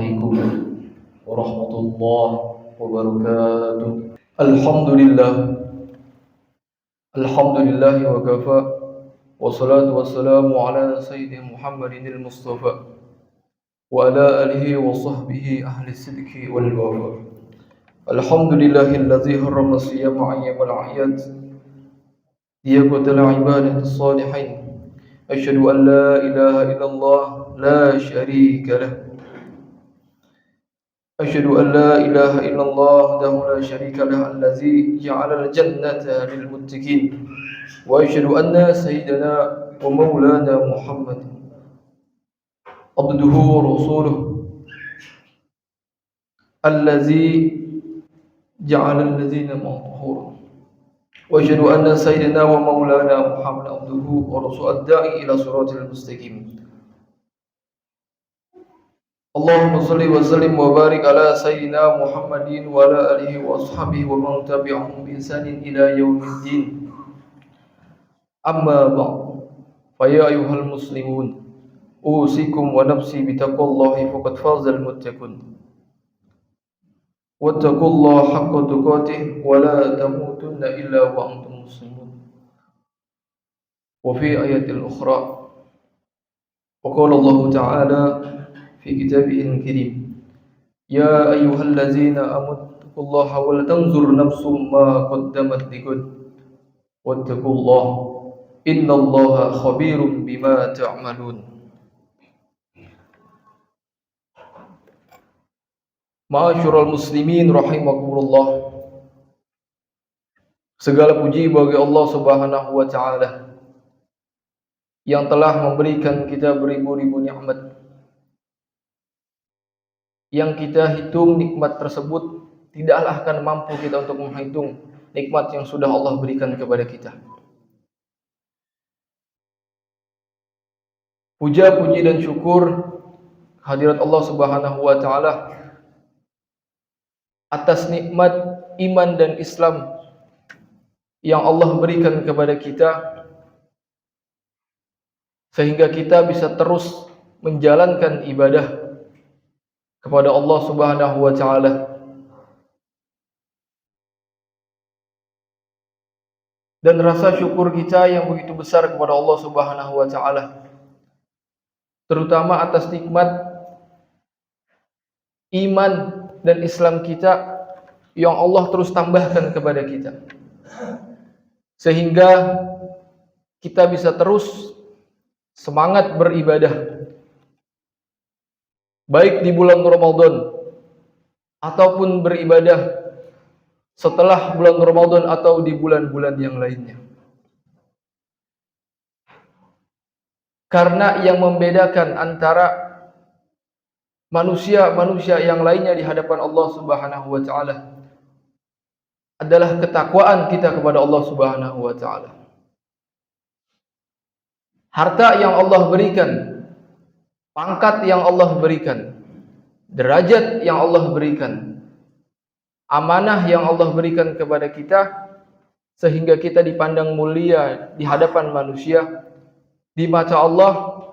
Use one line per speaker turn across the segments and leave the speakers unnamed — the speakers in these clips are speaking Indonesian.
عليكم ورحمة الله وبركاته. الحمد لله وكفى والصلاة والسلام على سيد محمد المصطفى وعلى آله وصحبه أهل الصدق والوفاء. الحمد لله الذي حرم الصيام أيام الأعياد ليقوت العبادة الصالحين. أشهد أن لا إله إلا الله لا شريك له. أشهد أن لا إله إلا الله وحده لا شريك له الذي جعل الجنة للمتقين. وأشهد أن سيدنا ومولانا محمد عبده ورسوله الذي جعل الذين مطهورا. وأشهد أن سيدنا ومولانا محمد عبده ورسوله الداعي إلى صراط المستقيم. اللهم صل وسلم وبارك على سيدنا محمد وعلى آله وأصحابه ومن تبعهم بإحسان إلى يوم الدين. أما بعد فيا أيها المسلمون أوصيكم ونفسي بتقوى الله فقد فاز المتقون. واتقوا الله حق تقاته ولا تموتن إلا وأنتم مسلمون. وفي آية أخرى وقال الله تعالى في كتابه الكريم يا أيها الذين آمنوا اتقوا الله ولتنظر نفس ما قدمت لغد واتقوا الله إن الله خبير بما تعملون. Ma'asyiral muslimin rahimakumullah. Segala puji bagi Allah Subhanahu wa taala yang telah memberikan kita beribu-ribu nikmat. Yang kita hitung nikmat tersebut tidaklah akan mampu kita untuk menghitung nikmat yang sudah Allah berikan kepada kita. Puja, puji dan syukur hadirat Allah Subhanahu wa taala atas nikmat iman dan Islam yang Allah berikan kepada kita sehingga kita bisa terus menjalankan ibadah kepada Allah Subhanahu wa taala. Dan rasa syukur kita yang begitu besar kepada Allah Subhanahu wa taala, terutama atas nikmat iman dan Islam kita yang Allah terus tambahkan kepada kita, sehingga kita bisa terus semangat beribadah baik di bulan Ramadan ataupun beribadah setelah bulan Ramadan atau di bulan-bulan yang lainnya. Karena yang membedakan antara manusia yang lainnya di hadapan Allah Subhanahu wa taala adalah ketakwaan kita kepada Allah Subhanahu wa taala. Harta yang Allah berikan, pangkat yang Allah berikan, derajat yang Allah berikan, amanah yang Allah berikan kepada kita sehingga kita dipandang mulia di hadapan manusia. Di mata Allah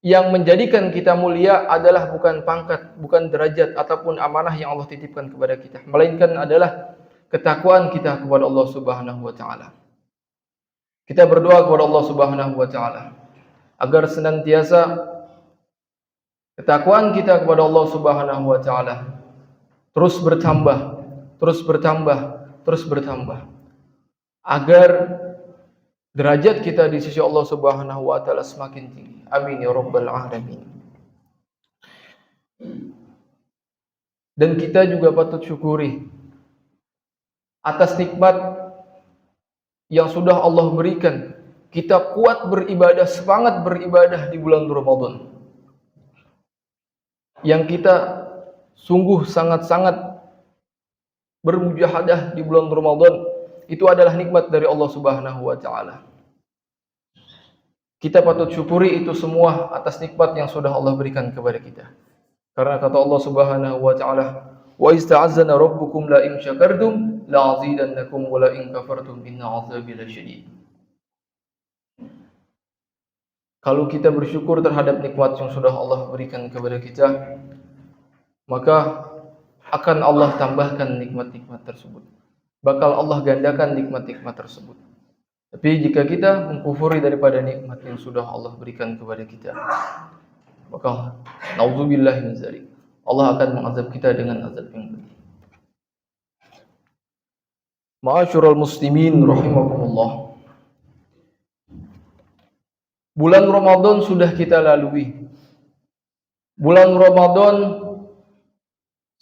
yang menjadikan kita mulia adalah bukan pangkat, bukan derajat ataupun amanah yang Allah titipkan kepada kita, melainkan adalah ketakwaan kita kepada Allah Subhanahu wa taala. Kita berdoa kepada Allah Subhanahu wa taala agar senantiasa ketakwaan kita kepada Allah Subhanahu wa taala terus bertambah, terus bertambah, terus bertambah, agar derajat kita di sisi Allah Subhanahu wa taala semakin tinggi. Amin ya rabbal alamin. Dan kita juga patut syukuri atas nikmat yang sudah Allah berikan. Kita kuat beribadah, semangat beribadah di bulan Ramadan. Yang kita sungguh sangat-sangat bermujahadah di bulan Ramadan, itu adalah nikmat dari Allah Subhanahu wa taala. Kita patut syukuri itu semua atas nikmat yang sudah Allah berikan kepada kita. Karena kata Allah Subhanahu wa taala, "Wa ista'azzana rabbukum la in syakartum la azidannakum wa la in kafartum inna 'adzabi lasyadid." Kalau kita bersyukur terhadap nikmat yang sudah Allah berikan kepada kita, maka akan Allah tambahkan nikmat-nikmat tersebut. Bakal Allah gandakan nikmat-nikmat tersebut. Tapi jika kita mengkufuri daripada nikmat yang sudah Allah berikan kepada kita, maka naudzubillah min dzalik, Allah akan mengazab kita dengan azab yang pedih. Ma'asyiral muslimin rahimakumullah. Bulan Ramadan sudah kita lalui. Bulan Ramadan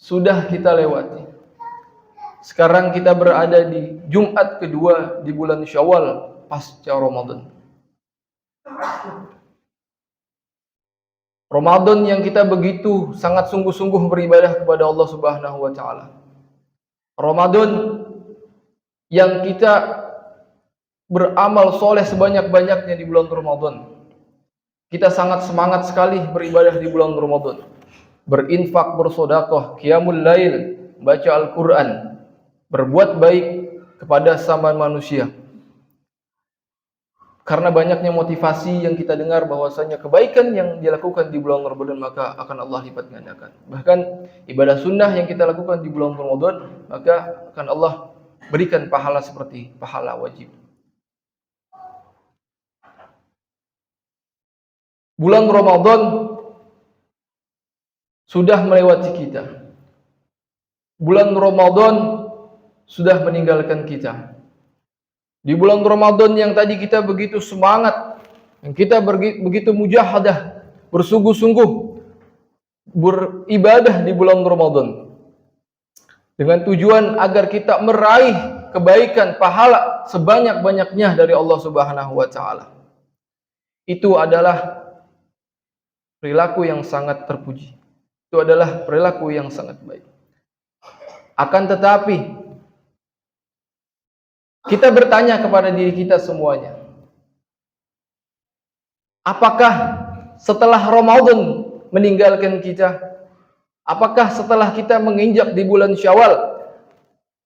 sudah kita lewati. Sekarang kita berada di Jumat kedua di bulan Syawal pasca Ramadan. Ramadan yang kita begitu sangat sungguh-sungguh beribadah kepada Allah Subhanahu wa taala. Ramadan yang kita beramal soleh sebanyak-banyaknya di bulan Ramadan. Kita sangat semangat sekali beribadah di bulan Ramadan. Berinfak, bersedekah, qiyamul lail, baca Al-Qur'an, berbuat baik kepada sesama manusia. Karena banyaknya motivasi yang kita dengar bahwasanya kebaikan yang dilakukan di bulan Ramadan maka akan Allah lipat gandakan. Bahkan ibadah sunnah yang kita lakukan di bulan Ramadan maka akan Allah berikan pahala seperti pahala wajib. Bulan Ramadan sudah melewati kita. Bulan Ramadan sudah meninggalkan kita. Di bulan Ramadan yang tadi kita begitu semangat, yang kita begitu mujahadah, bersungguh-sungguh beribadah di bulan Ramadan. Dengan tujuan agar kita meraih kebaikan, pahala sebanyak-banyaknya dari Allah Subhanahu wa taala. Itu adalah perilaku yang sangat terpuji. Itu adalah perilaku yang sangat baik. Akan tetapi kita bertanya kepada diri kita semuanya. Apakah setelah Ramadan meninggalkan kita? Apakah setelah kita menginjak di bulan Syawal?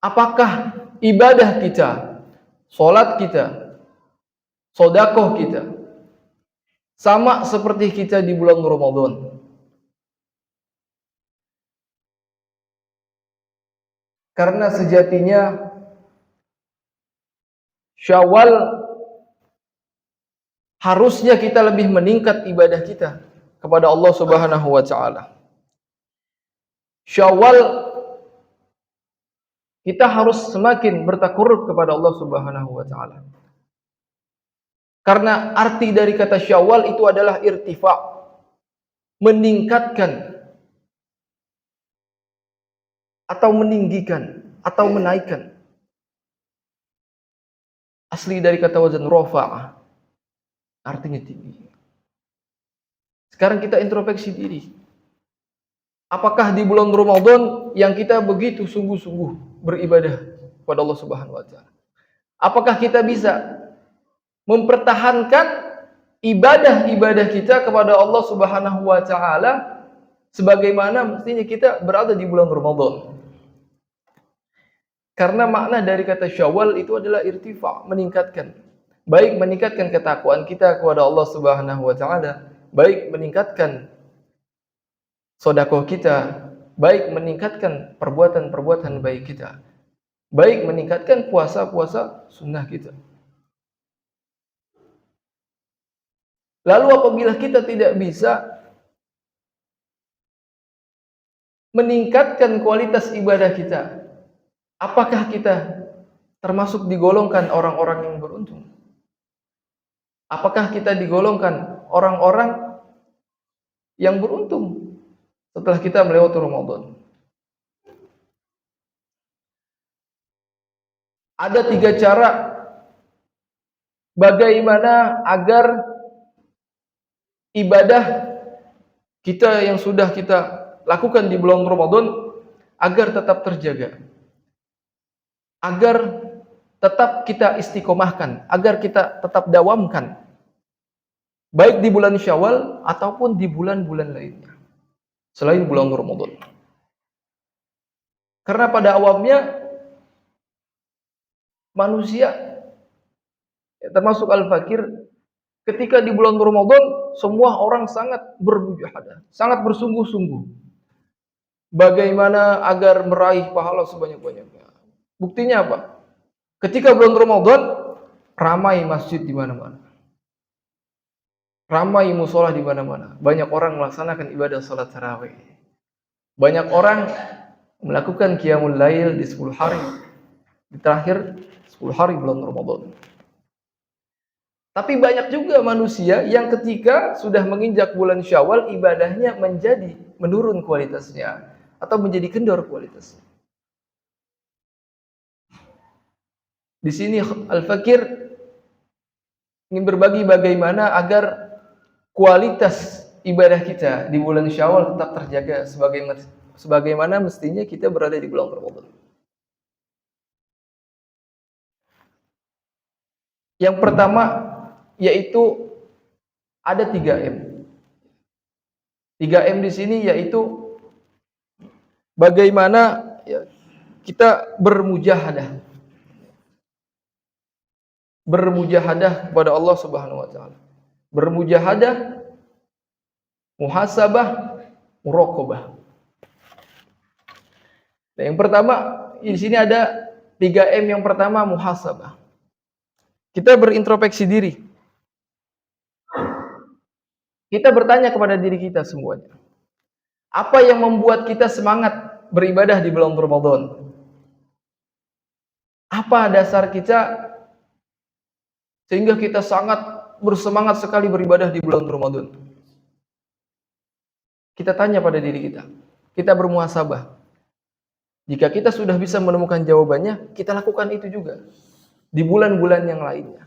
Apakah ibadah kita, salat kita, sedekah kita sama seperti kita di bulan Ramadan? Karena sejatinya Syawal harusnya kita lebih meningkat ibadah kita kepada Allah Subhanahu wa taala. Syawal kita harus semakin bertakarrub kepada Allah Subhanahu wa taala. Karena arti dari kata Syawal itu adalah irtifa, meningkatkan atau meninggikan atau menaikkan. Asli dari kata wazan rafa'ah, artinya tinggi. Sekarang kita introspeksi diri. Apakah di bulan Ramadan yang kita begitu sungguh-sungguh beribadah kepada Allah Subhanahu wa taala? Apakah kita bisa mempertahankan ibadah-ibadah kita kepada Allah Subhanahu wa taala sebagaimana mestinya kita berada di bulan Ramadan? Karena makna dari kata Syawal itu adalah irtifa, meningkatkan. Baik meningkatkan ketakwaan kita kepada Allah Subhanahu wa taala, baik meningkatkan sedekah kita, baik meningkatkan perbuatan-perbuatan baik kita, baik meningkatkan puasa-puasa sunnah kita. Lalu apabila kita tidak bisa meningkatkan kualitas ibadah kita, apakah kita termasuk digolongkan orang-orang yang beruntung? Apakah kita digolongkan orang-orang yang beruntung setelah kita melewati Ramadan? Ada 3 cara bagaimana agar ibadah kita yang sudah kita lakukan di bulan Ramadan agar tetap terjaga, agar tetap kita istiqomahkan, agar kita tetap dawamkan, baik di bulan Syawal ataupun di bulan-bulan lainnya selain bulan Ramadan. Karena pada awalnya manusia termasuk al-fakir, ketika di bulan Ramadan semua orang sangat bermujahadah, sangat bersungguh-sungguh Bagaimana agar meraih pahala sebanyak-banyaknya? Buktinya apa? Ketika bulan Ramadan, ramai masjid di mana-mana. Ramai musola di mana-mana. Banyak orang melaksanakan ibadah salat tarawih. Banyak orang melakukan qiyamul lail di 10 hari. Di terakhir 10 hari bulan Ramadan. Tapi banyak juga manusia yang ketika sudah menginjak bulan Syawal, ibadahnya menjadi menurun kualitasnya atau menjadi kendor kualitasnya. Di sini Al-Fakir ingin berbagi bagaimana agar kualitas ibadah kita di bulan Syawal tetap terjaga sebagaimana mestinya kita berada di bulan Ramadan. Yang pertama yaitu ada 3M. 3M di sini yaitu bagaimana kita bermujahadah. Bermujahadah kepada Allah Subhanahu wa taala. Bermujahadah, muhasabah, muraqabah. Nah, yang pertama di sini ada 3M. Yang pertama muhasabah. Kita berintrospeksi diri. Kita bertanya kepada diri kita semuanya. Apa yang membuat kita semangat beribadah di bulan Ramadan? Apa dasar kita sehingga kita sangat bersemangat sekali beribadah di bulan Ramadan? Kita tanya pada diri kita. Kita bermuhasabah. Jika kita sudah bisa menemukan jawabannya, kita lakukan itu juga di bulan-bulan yang lainnya.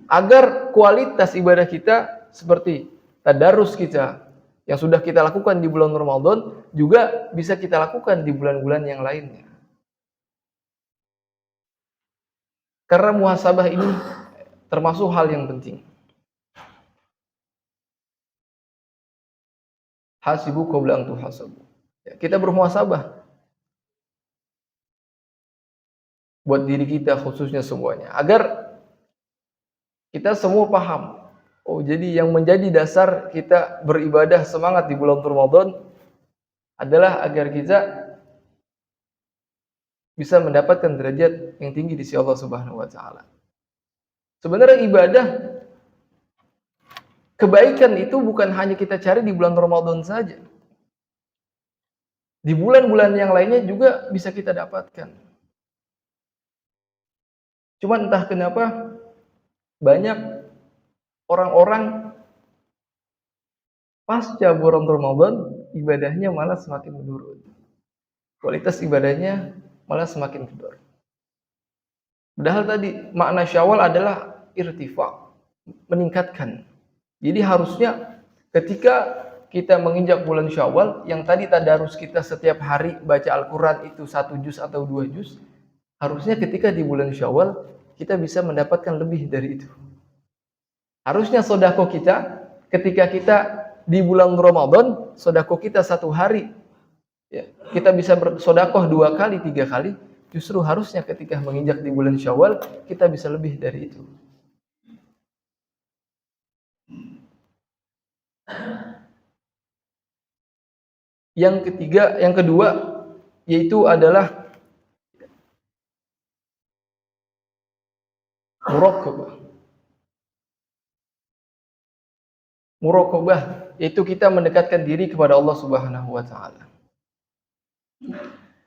Agar kualitas ibadah kita seperti tadarus kita yang sudah kita lakukan di bulan Ramadan juga bisa kita lakukan di bulan-bulan yang lainnya. Karena muhasabah ini termasuk hal yang penting. Hasibu qabla an tuhasabu. Kita bermuhasabah buat diri kita khususnya semuanya, agar kita semua paham. Oh, jadi yang menjadi dasar kita beribadah semangat di bulan Ramadan adalah agar kita bisa mendapatkan derajat yang tinggi di sisi Allah Subhanahu wa taala. Sebenarnya ibadah kebaikan itu bukan hanya kita cari di bulan Ramadan saja. Di bulan-bulan yang lainnya juga bisa kita dapatkan. Cuma entah kenapa banyak orang-orang pasca bulan Ramadan ibadahnya malah semakin menurun. Kualitas ibadahnya malah semakin kendor. Padahal tadi makna Syawal adalah irtifa, meningkatkan. Jadi harusnya ketika kita menginjak bulan Syawal, yang tadi tadarus kita setiap hari baca Al-Quran itu 1 juz atau 2 juz, harusnya ketika di bulan Syawal kita bisa mendapatkan lebih dari itu. Harusnya sedekah kita ketika kita di bulan Ramadan, sedekah kita 1 hari, ya, kita bisa bersedekah 2 kali, 3 kali. Justru harusnya ketika menginjak di bulan Syawal kita bisa lebih dari itu. Yang kedua yaitu adalah muraqabah. Muraqabah yaitu kita mendekatkan diri kepada Allah Subhanahu wa taala.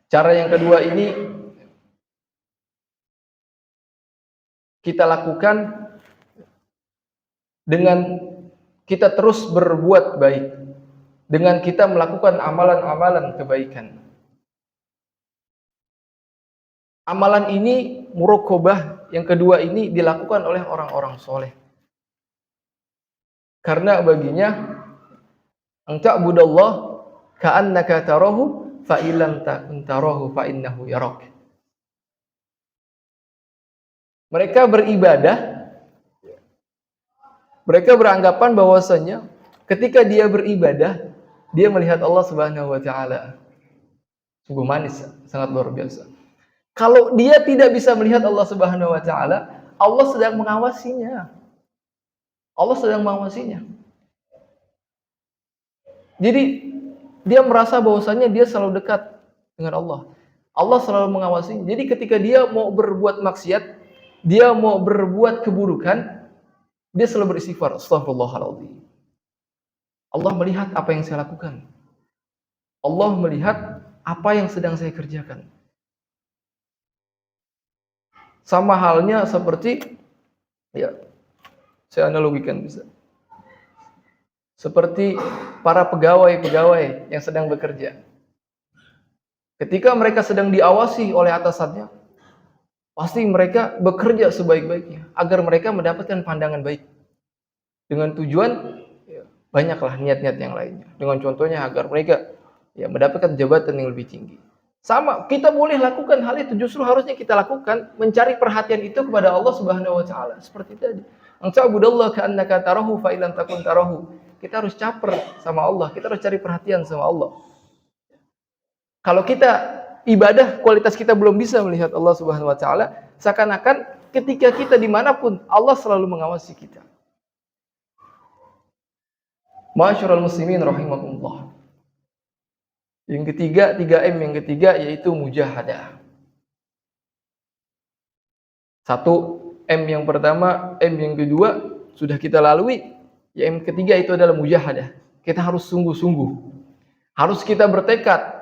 Cara yang kedua ini kita lakukan dengan kita terus berbuat baik, dengan kita melakukan amalan-amalan kebaikan. Amalan ini, muraqabah yang kedua ini dilakukan oleh orang-orang soleh. Karena baginya ta'budallah ka'annaka tarahu fa illam takun tarahu fa innahu yarak. Mereka beribadah, mereka beranggapan bahwasanya ketika dia beribadah, dia melihat Allah Subhanahu wa taala. Sungguh manis, sangat luar biasa. Kalau dia tidak bisa melihat Allah Subhanahu wa taala, Allah sedang mengawasinya. Allah sedang mengawasinya. Jadi dia merasa bahwasanya dia selalu dekat dengan Allah. Allah selalu mengawasi. Jadi ketika dia mau berbuat maksiat, dia mau berbuat keburukan, dia selalu beristighfar, astaghfirullahaladzim. Allah melihat apa yang saya lakukan. Allah melihat apa yang sedang saya kerjakan. Sama halnya seperti, ya, saya analogikan bisa. Seperti para pegawai-pegawai yang sedang bekerja. Ketika mereka sedang diawasi oleh atasannya, pasti mereka bekerja sebaik-baiknya agar mereka mendapatkan pandangan baik. Dengan tujuan, ya, banyaklah niat-niat yang lainnya. Dengan contohnya agar mereka, ya, mendapatkan jabatan yang lebih tinggi. Sama, kita boleh lakukan hal itu, justru harusnya kita lakukan, mencari perhatian itu kepada Allah Subhanahu wa taala. Seperti tadi. Anta'budallaha ka'annaka tarahu fa illam takun tarahu. Kita harus caper sama Allah, kita harus cari perhatian sama Allah. Kalau kita ibadah, kualitas kita belum bisa melihat Allah Subhanahu wa taala, seakan-akan ketika kita dimanapun, Allah selalu mengawasi kita. Ma'asyiral muslimin rahimakumullah. Yang ketiga, 3M yang ketiga yaitu mujahadah. 1M yang pertama, M yang kedua sudah kita lalui. Yang ketiga itu adalah mujahadah. Kita harus sungguh-sungguh. Harus kita bertekad.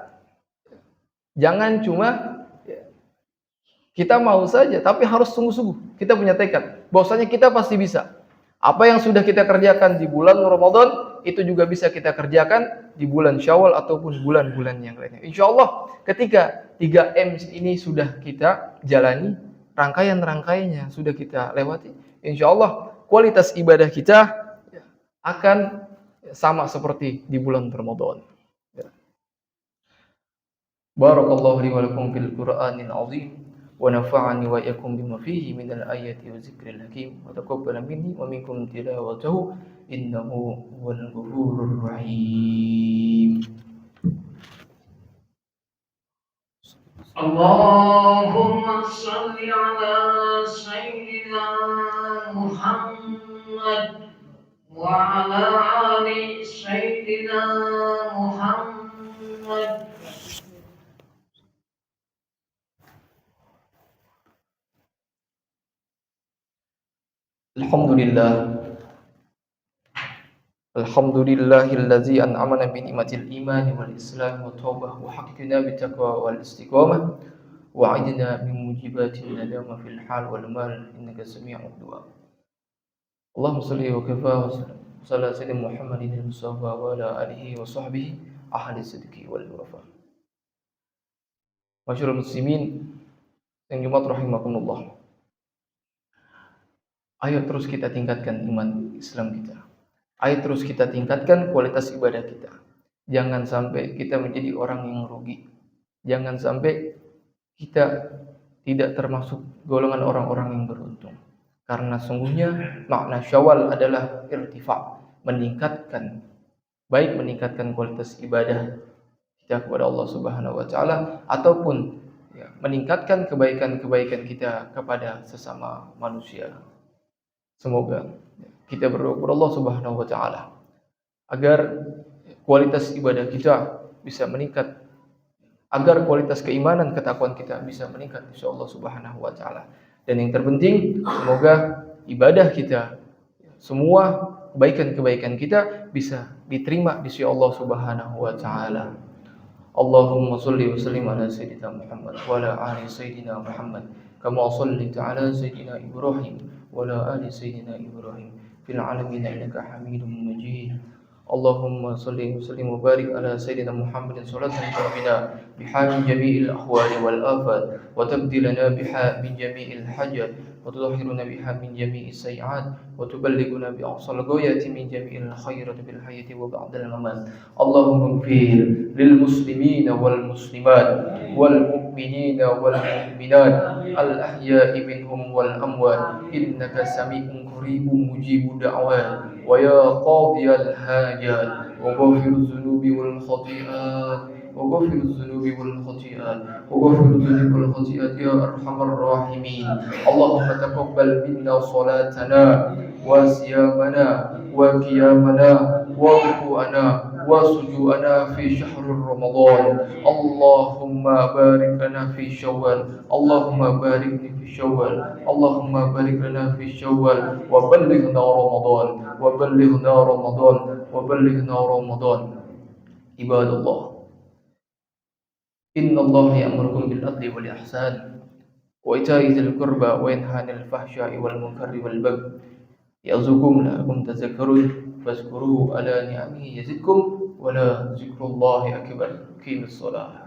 Jangan cuma kita mau saja, tapi harus sungguh-sungguh. Kita punya tekad. Bahwasanya kita pasti bisa. Apa yang sudah kita kerjakan di bulan Ramadan, itu juga bisa kita kerjakan di bulan Syawal ataupun bulan-bulan yang lainnya. Insya Allah ketika 3M ini sudah kita jalani, rangkaian-rangkaiannya sudah kita lewati, insya Allah kualitas ibadah kita akan sama seperti di bulan Ramadan. Barakallahu li wa lakum fil Qur'anil azim wa nafa'ani wa iyyakum bima fihi minal ayati wa zikril hakim wa taqabbala minni wa minkum tilawatahu innahu huwal ghafurur rahim.
Allahumma shalli ala sayyidina Muhammad wa ala ali sayyidina Muhammad.
Alhamdulillahillazi an'amana bi ni'matil imani wal islam wa taubah wa haqqina bit taqwa wal istiqamah wa a'idna min mujibatin nadama fil hal wal mal innaka sami'ud du'a. Allahumma shalli wa kafa wa salli sayyidina Muhammadin al-mustafa wa ala alihi wa sahbihi ahli sidqi wal wafa. Masyarul muslimin yang Jumat rahimakumullah. Ayo terus kita tingkatkan iman Islam kita. Ayo terus kita tingkatkan kualitas ibadah kita. Jangan sampai kita menjadi orang yang rugi. Jangan sampai kita tidak termasuk golongan orang-orang yang beruntung. Karena sungguhnya makna Syawal adalah irtifa, meningkatkan, baik meningkatkan kualitas ibadah kita kepada Allah Subhanahu wa taala ataupun meningkatkan kebaikan-kebaikan kita kepada sesama manusia. Semoga kita berdoa kepada Allah Subhanahu wa taala agar kualitas ibadah kita bisa meningkat, agar kualitas keimanan ketakwaan kita bisa meningkat insyaallah Subhanahu wa taala. Dan yang terpenting, semoga ibadah kita, semua kebaikan-kebaikan kita bisa diterima di sisi Allah Subhanahu wa taala. Allahumma shalli wa sallim ala sayyidina Muhammad wa ala ali sayyidina Muhammad kama shallaita ala sayyidina Ibrahim wa ala ali sayyidina Ibrahim fil alamin innaka Hamidum Majid. Allahumma shalli wa sallim wa barik ala sayyidina Muhammadin salatan bina biha min jami'il ahwali wal afat wa tabdilana biha min jami'il hajat wa tudahhiruna biha min jami'is sayiat wa tuballighuna bi aqsal ghayati min jami'il khairati bil hayati wa ba'dal mamat. Allahumma ighfir lil muslimina wal muslimat wal mu'minina wal mu'minat al ahya'i minhum wal amwat innaka sami'un qaribun mujibud da'wat wa ya qadiyal hajat wa ghafiruz dzunubi wal khati'at وغفر الذنوب والخطيئات يا أرحم الراحمين. اللهم تقبل منا صلاتنا وصيامنا وقيامنا وركوعنا وسجوءنا في شهر رمضان. اللهم بارك لنا في شوال. اللهم بارك لي في شوال. اللهم بارك لنا في شوال وبلغنا رمضان. وبلغنا رمضان. وبلغنا رمضان. عباد الله، إن الله يأمركم بالعدل والإحسان وإيتاء ذي القربى وينهى عن الفحشاء والمنكر والبغي يعظكم لعلكم تذكرون فاذكروه على نعمه يزدكم ولا ذكر الله أكبر. قيموا الصلاة.